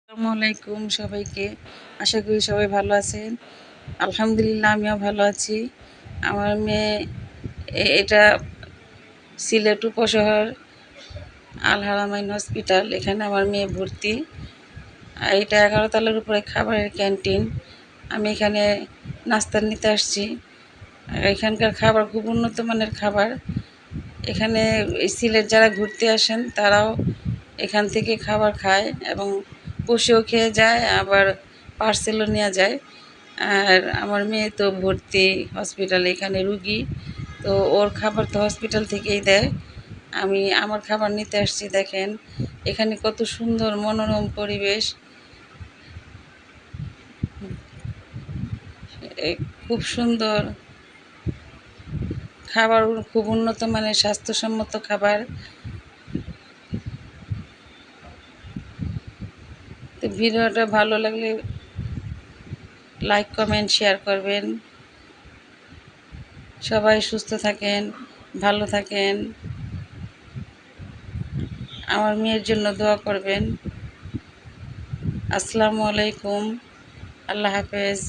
আসসালামু আলাইকুম সবাইকে। আশা করি সবাই ভালো আছেন। আলহামদুলিল্লাহ আমিও ভালো আছি। আমার মেয়ে এটা সিলেট উপশহর আল হারামাইন হসপিটাল, এখানে আমার মেয়ে ভর্তি। আর এটা 11 তলার উপরে খাবারের ক্যান্টিন। আমি এখানে নাস্তা নিতে আসছি। আর এখানকার খাবার খুব উন্নত মানের খাবার। এখানে সিলেট যারা ঘুরতে আসেন তারাও এখান থেকে খাবার খায় এবং বসেও খেয়ে যায়, আবার পার্সেলও নেওয়া যায়। আর আমার মেয়ে তো ভর্তি হসপিটালে, এখানে রুগী, তো ওর খাবার তো হসপিটাল থেকেই দেয়। আমি আমার খাবার নিতে আসছি। দেখেন এখানে কত সুন্দর মনোরম পরিবেশ, খুব সুন্দর খাবার, খুব উন্নত মানের স্বাস্থ্যসম্মত খাবার। তো ভিডিওটা ভালো লাগলে লাইক কমেন্ট শেয়ার করবেন। সবাই সুস্থ থাকেন, ভালো থাকেন। আমার মেয়ের জন্য দোয়া করবেন। আসসালামু আলাইকুম, আল্লাহ হাফেজ।